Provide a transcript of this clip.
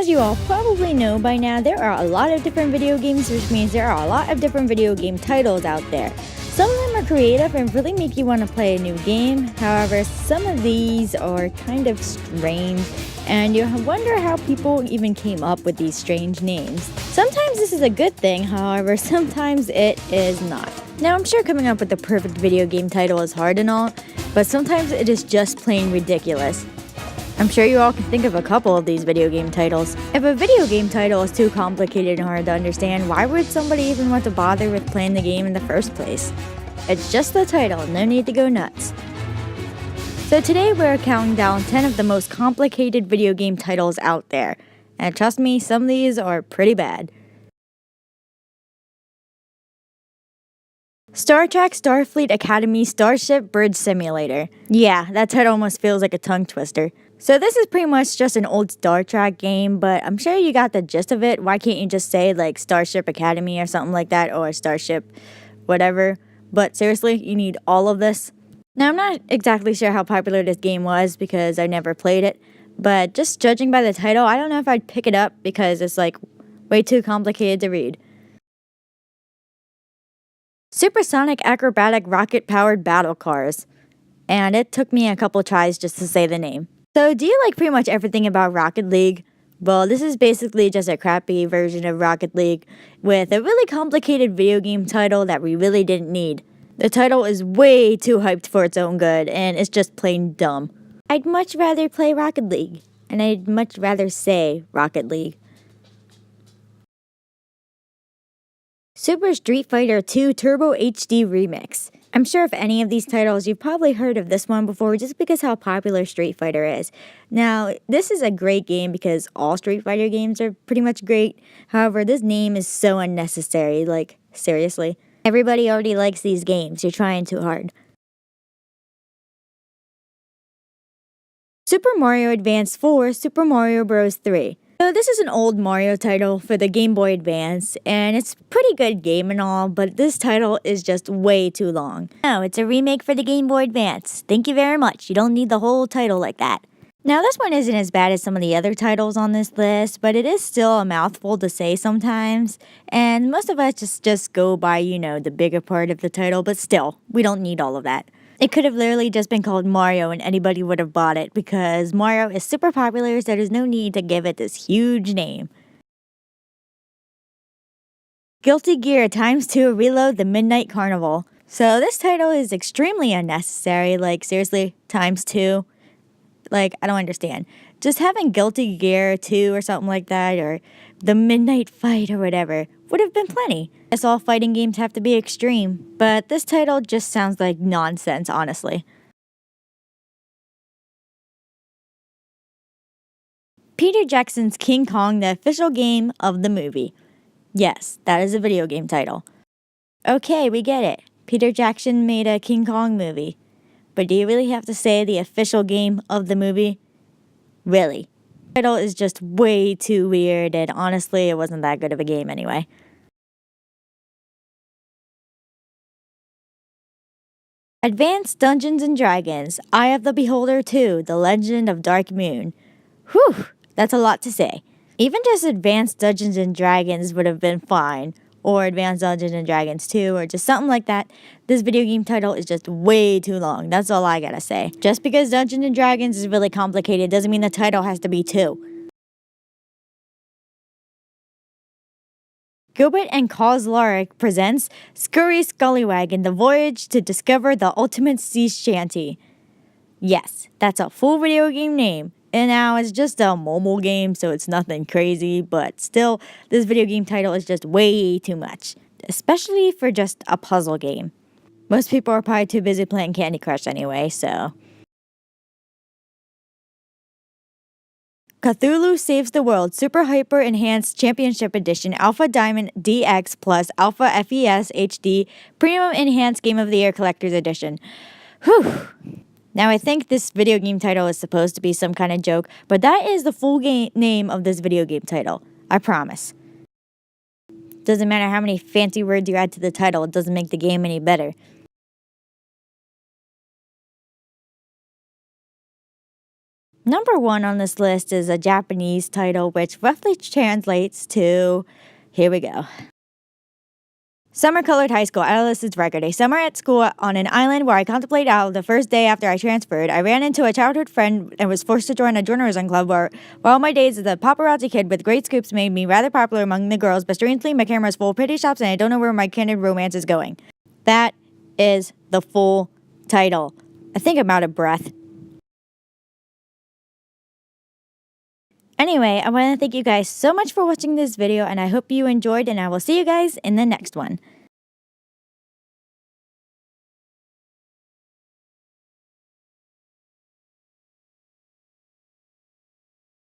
As you all probably know by now, there are a lot of different video games, which means there are a lot of different video game titles out there. Some of them are creative and really make you want to play a new game. However, some of these are kind of strange, and you wonder how people even came up with these strange names. Sometimes this is a good thing, however, sometimes it is not. Now, I'm sure coming up with the perfect video game title is hard and all, but sometimes it is just plain ridiculous. I'm sure you all can think of a couple of these video game titles. If a video game title is too complicated and hard to understand, why would somebody even want to bother with playing the game in the first place? It's just the title, no need to go nuts. So today we're counting down 10 of the most complicated video game titles out there. And trust me, some of these are pretty bad. Star Trek Starfleet Academy Starship Bridge Simulator. Yeah, that title almost feels like a tongue twister. So this is pretty much just an old Star Trek game, but I'm sure you got the gist of it. Why can't you just say like Starship Academy or something like that, or Starship whatever? But seriously, you need all of this? Now, I'm not exactly sure how popular this game was because I never played it, but just judging by the title, I don't know if I'd pick it up because it's like way too complicated to read. Supersonic Acrobatic Rocket-Powered Battle Cars. And it took me a couple tries just to say the name. So, do you like pretty much everything about Rocket League? Well, this is basically just a crappy version of Rocket League with a really complicated video game title that we really didn't need. The title is way too hyped for its own good, and it's just plain dumb. I'd much rather play Rocket League, and I'd much rather say Rocket League. Super Street Fighter 2 Turbo HD Remix. I'm sure if any of these titles, you've probably heard of this one before just because how popular Street Fighter is. Now, this is a great game because all Street Fighter games are pretty much great. However, this name is so unnecessary, like, seriously. Everybody already likes these games, you're trying too hard. Super Mario Advance 4 Super Mario Bros. 3. So this is an old Mario title for the Game Boy Advance, and it's a pretty good game and all, but this title is just way too long. No, it's a remake for the Game Boy Advance. Thank you very much. You don't need the whole title like that. Now, this one isn't as bad as some of the other titles on this list, but it is still a mouthful to say sometimes, and most of us just go by, the bigger part of the title, but still, we don't need all of that. It could have literally just been called Mario and anybody would have bought it because Mario is super popular, so there's no need to give it this huge name. Guilty Gear x2 Reload the Midnight Carnival. So this title is extremely unnecessary, like seriously, x2. Like, I don't understand. Just having Guilty Gear 2 or something like that, or the Midnight Fight or whatever, would have been plenty. Guess all fighting games have to be extreme, but this title just sounds like nonsense, honestly. Peter Jackson's King Kong, the official game of the movie. Yes, that is a video game title. Okay, we get it. Peter Jackson made a King Kong movie. But do you really have to say the official game of the movie? Really? The title is just way too weird, and honestly, it wasn't that good of a game anyway. Advanced Dungeons & Dragons, Eye of the Beholder 2, The Legend of Dark Moon. Whew, that's a lot to say. Even just Advanced Dungeons & Dragons would have been fine, or Advanced Dungeons & Dragons 2, or just something like that. This video game title is just way too long, that's all I gotta say. Just because Dungeons & Dragons is really complicated doesn't mean the title has to be too. Gilbert and Kozlaric presents Scurry Scallywag in the Voyage to Discover the Ultimate Sea Shanty. Yes, that's a full video game name. And now it's just a mobile game, so it's nothing crazy, but still, this video game title is just way too much. Especially for just a puzzle game. Most people are probably too busy playing Candy Crush anyway, so. Cthulhu Saves the World Super Hyper Enhanced Championship Edition Alpha Diamond DX Plus Alpha FES HD Premium Enhanced Game of the Year Collector's Edition. Whew. Now I think this video game title is supposed to be some kind of joke, but that is the full name of this video game title. I promise. Doesn't matter how many fancy words you add to the title, it doesn't make the game any better. Number 1 on this list is a Japanese title which roughly translates to, here we go. Summer Colored High School, Adolescent's Record. A summer at school on an island where I contemplated out the first day after I transferred. I ran into a childhood friend and was forced to join a journalism club where all my days as a paparazzi kid with great scoops made me rather popular among the girls, but strangely my camera is full of pretty shops and I don't know where my candid romance is going. That is the full title. I think I'm out of breath. Anyway, I want to thank you guys so much for watching this video and I hope you enjoyed and I will see you guys in the next one.